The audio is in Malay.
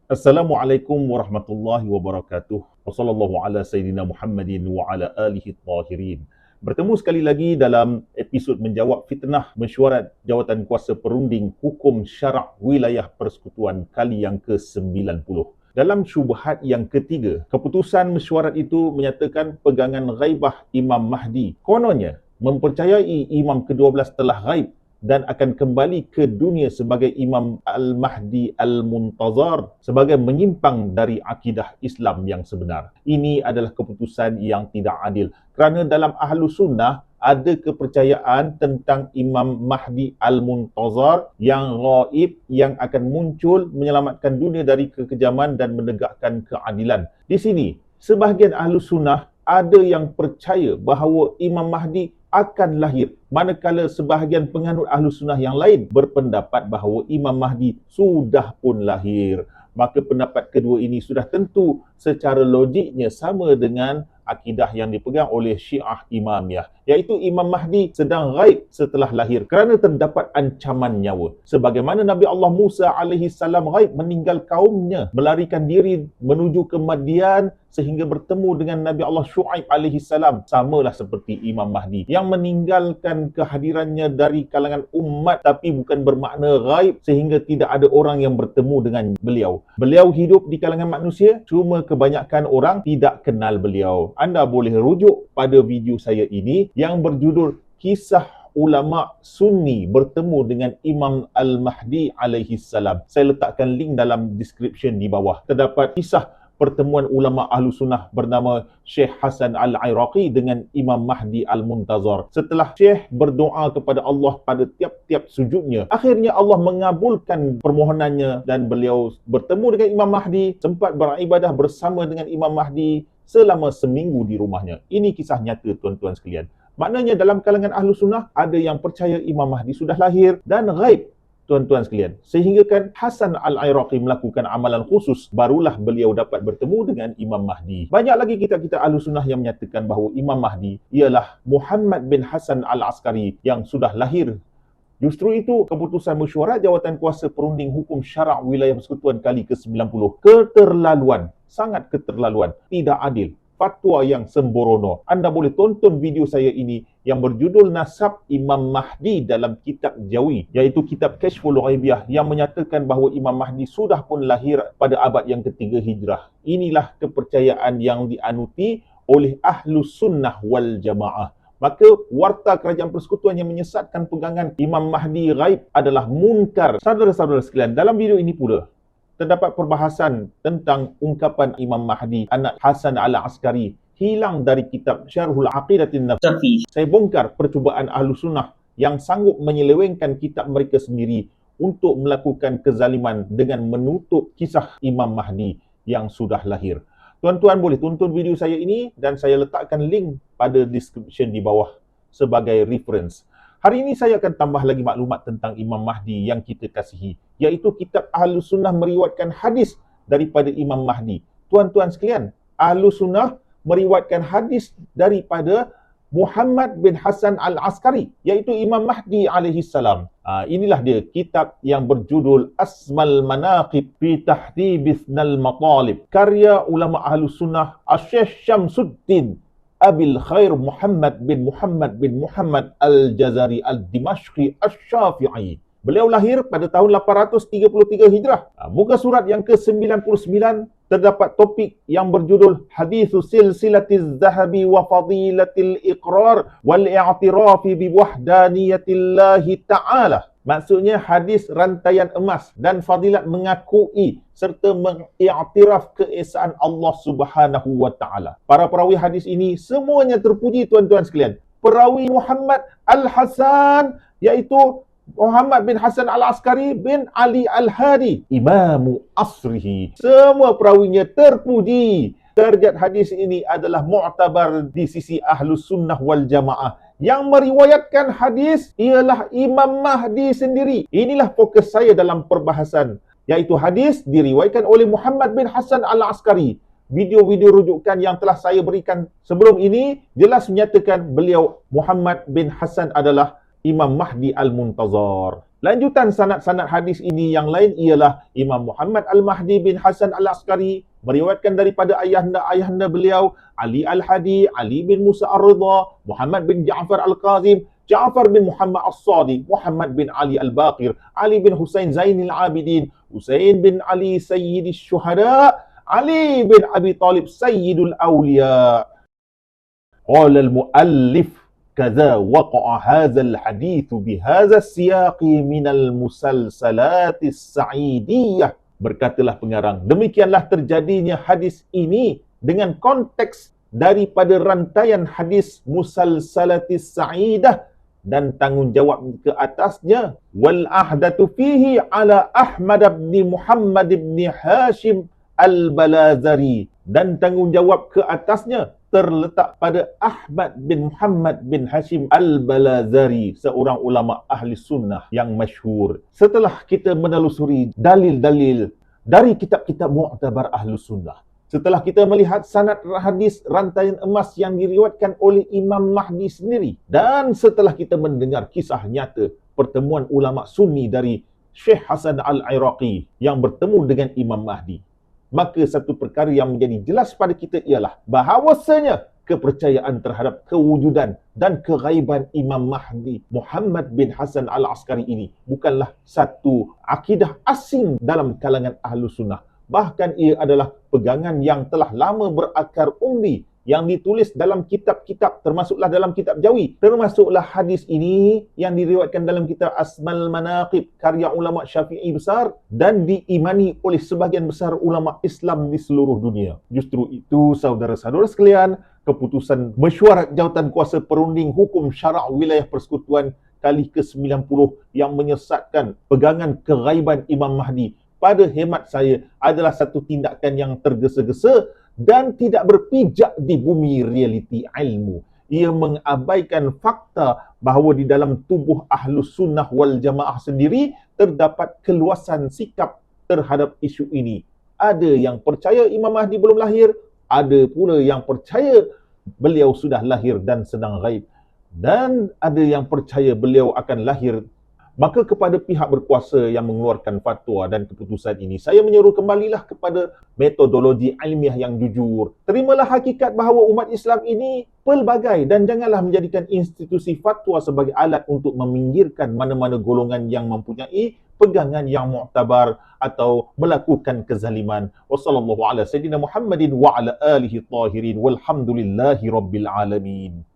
Assalamualaikum warahmatullahi wabarakatuh. Wassallallahu ala sayyidina Muhammadin wa ala alihi tahirin. Bertemu sekali lagi dalam episod menjawab fitnah mesyuarat jawatan kuasa perunding hukum syarak wilayah persekutuan kali yang ke-90. Dalam syubhat yang ketiga, keputusan mesyuarat itu menyatakan pegangan ghaibah Imam Mahdi kononnya mempercayai Imam ke-12 telah ghaib dan akan kembali ke dunia sebagai Imam Al-Mahdi Al-Muntazar sebagai menyimpang dari akidah Islam yang sebenar. Ini adalah keputusan yang tidak adil kerana dalam Ahlus Sunnah ada kepercayaan tentang Imam Mahdi Al-Muntazar yang ghaib, yang akan muncul menyelamatkan dunia dari kekejaman dan menegakkan keadilan. Di sini, sebahagian Ahlus Sunnah ada yang percaya bahawa Imam Mahdi akan lahir, manakala sebahagian penganut Ahlus Sunnah yang lain berpendapat bahawa Imam Mahdi sudah pun lahir. Maka pendapat kedua ini sudah tentu secara logiknya sama dengan akidah yang dipegang oleh Syiah Imamiyah, iaitu Imam Mahdi sedang ghaib setelah lahir kerana terdapat ancaman nyawa. Sebagaimana Nabi Allah Musa alaihi salam ghaib meninggal kaumnya, melarikan diri menuju ke Madian sehingga bertemu dengan Nabi Allah Shu'aib alaihi salam. Samalah seperti Imam Mahdi yang meninggalkan kehadirannya dari kalangan umat, tapi bukan bermakna ghaib sehingga tidak ada orang yang bertemu dengan beliau. Beliau hidup di kalangan manusia, cuma kebanyakan orang tidak kenal beliau. Anda boleh rujuk pada video saya ini yang berjudul Kisah Ulama Sunni bertemu dengan Imam Al-Mahdi alaihi salam. Saya letakkan link dalam description di bawah. Terdapat kisah pertemuan ulama Ahlus Sunnah bernama Syekh Hasan Al-Iraqi dengan Imam Mahdi Al-Muntazar. Setelah Syekh berdoa kepada Allah pada tiap-tiap sujudnya, akhirnya Allah mengabulkan permohonannya dan beliau bertemu dengan Imam Mahdi, sempat beribadah bersama dengan Imam Mahdi selama seminggu di rumahnya. Ini kisah nyata, tuan-tuan sekalian. Maknanya dalam kalangan Ahlus Sunnah ada yang percaya Imam Mahdi sudah lahir dan ghaib, tuan-tuan sekalian. Sehingga kan Hasan Al-Iraqi melakukan amalan khusus, barulah beliau dapat bertemu dengan Imam Mahdi. Banyak lagi kitab-kitab Ahlus Sunnah yang menyatakan bahawa Imam Mahdi ialah Muhammad bin Hasan Al-Askari yang sudah lahir. Justru itu, keputusan mesyuarat jawatan kuasa perunding hukum syarak wilayah persekutuan kali ke-90 keterlaluan, sangat keterlaluan, tidak adil, fatwa yang sembrono. Anda boleh tonton video saya ini yang berjudul Nasab Imam Mahdi dalam kitab Jawi, iaitu kitab Kashful Ghaibiyah, yang menyatakan bahawa Imam Mahdi sudah pun lahir pada abad yang ketiga Hijrah. Inilah kepercayaan yang dianuti oleh Ahlus Sunnah wal Jamaah. Maka warta kerajaan persekutuan yang menyesatkan pegangan Imam Mahdi ghaib adalah munkar. Saudara-saudara sekalian, dalam video ini pula terdapat perbahasan tentang ungkapan Imam Mahdi anak Hasan Al-Askari hilang dari kitab Syarhul Aqidatin Nafsi. Saya bongkar percubaan Ahlus Sunnah yang sanggup menyelewengkan kitab mereka sendiri untuk melakukan kezaliman dengan menutup kisah Imam Mahdi yang sudah lahir. Tuan-tuan boleh tonton video saya ini dan saya letakkan link pada description di bawah sebagai reference. Hari ini saya akan tambah lagi maklumat tentang Imam Mahdi yang kita kasihi, iaitu kitab Ahlus Sunnah meriwayatkan hadis daripada Imam Mahdi. Tuan-tuan sekalian, Ahlus Sunnah meriwayatkan hadis daripada Muhammad bin Hasan Al-Askari, iaitu Imam Mahdi alaihi salam. Inilah dia kitab yang berjudul Asmal Manaqib fi Tahdibithnal Matalib, karya ulama Ahlus Sunnah Asy-Syaikh Syamsuddin Abil Khair Muhammad bin Muhammad Al-Jazari Al-Dimashqi Asy-Syafi'i. Beliau lahir pada tahun 833 Hijrah. Muka surat yang ke-99 terdapat topik yang berjudul Hadithu Silsilatiz Zahabi wa Fadilatil Iqrar wal I'tirafi bi Wahdaniyatillahi Ta'ala. Maksudnya hadis rantaian emas dan fadilat mengakui serta mengiktiraf keesaan Allah Subhanahu wa Ta'ala. Para perawi hadis ini semuanya terpuji, tuan-tuan sekalian. Perawi Muhammad Al-Hasan, iaitu Muhammad bin Hasan Al-Askari bin Ali Al-Hadi, Imamu Asrihi. Semua perawinya terpuji. Darjat hadis ini adalah mu'tabar di sisi Ahlus Sunnah wal Jamaah. Yang meriwayatkan hadis ialah Imam Mahdi sendiri. Inilah fokus saya dalam perbahasan, iaitu hadis diriwayatkan oleh Muhammad bin Hasan Al-Askari. Video-video rujukan yang telah saya berikan sebelum ini jelas menyatakan beliau Muhammad bin Hasan adalah Imam Mahdi Al-Muntazar. Lanjutan sanad-sanad hadis ini yang lain ialah Imam Muhammad Al-Mahdi bin Hasan Al-Askari meriwayatkan daripada ayahanda beliau Ali Al-Hadi, Ali bin Musa Ar-Ridha, Muhammad bin Ja'far Al-Qazim, Ja'far bin Muhammad As-Sadiq, Muhammad bin Ali Al-Baqir, Ali bin Husain Zainil Abidin, Husain bin Ali Sayyidis Syuhada, Ali bin Abi Talib Sayyidul Awliya. Qala al-muallif كذا وقع هذا الحديث بهذا السياق من المسلسلات السعيدية. Berkatalah pengarang, demikianlah terjadinya hadis ini dengan konteks daripada rantaian hadis musalsalatis sa'idah dan tanggungjawab ke atasnya. Wal ahdatu fihi ala Ahmad bin Muhammad bin Hashim Al-Balazari, dan tanggungjawab ke atasnya terletak pada Ahmad bin Muhammad bin Hashim Al-Balazari, seorang ulama ahli sunnah yang masyhur. Setelah kita menelusuri dalil-dalil dari kitab-kitab mu'tabar ahli sunnah, setelah kita melihat sanad hadis rantaian emas yang diriwayatkan oleh Imam Mahdi sendiri, dan setelah kita mendengar kisah nyata pertemuan ulama sunni dari Syekh Hasan Al-Iraqi yang bertemu dengan Imam Mahdi, maka satu perkara yang menjadi jelas pada kita ialah bahawasanya kepercayaan terhadap kewujudan dan keghaiban Imam Mahdi Muhammad bin Hasan Al-Askari ini bukanlah satu akidah asing dalam kalangan ahlu sunnah. Bahkan ia adalah pegangan yang telah lama berakar umri, yang ditulis dalam kitab-kitab, termasuklah dalam kitab Jawi, termasuklah hadis ini yang diriwayatkan dalam kitab Asmal Manaqib karya ulama Syafi'i besar dan diimani oleh sebahagian besar ulama Islam di seluruh dunia. Justru itu, saudara-saudara sekalian, keputusan mesyuarat jawatan kuasa perunding hukum syarak wilayah persekutuan kali ke-90 yang menyesatkan pegangan keghaiban Imam Mahdi, pada hemat saya adalah satu tindakan yang tergesa-gesa dan tidak berpijak di bumi realiti ilmu. Ia mengabaikan fakta bahawa di dalam tubuh Ahlus Sunnah wal Jamaah sendiri terdapat keluasan sikap terhadap isu ini. Ada yang percaya Imam Mahdi belum lahir, ada pula yang percaya beliau sudah lahir dan sedang ghaib, dan ada yang percaya beliau akan lahir. Maka kepada pihak berkuasa yang mengeluarkan fatwa dan keputusan ini, saya menyeru kembalilah kepada metodologi ilmiah yang jujur. Terimalah hakikat bahawa umat Islam ini pelbagai dan janganlah menjadikan institusi fatwa sebagai alat untuk meminggirkan mana-mana golongan yang mempunyai pegangan yang mu'tabar atau melakukan kezaliman. Wassallallahu ala sayyidina Muhammadin wa ala alihi tahirin walhamdulillahi rabbil alamin.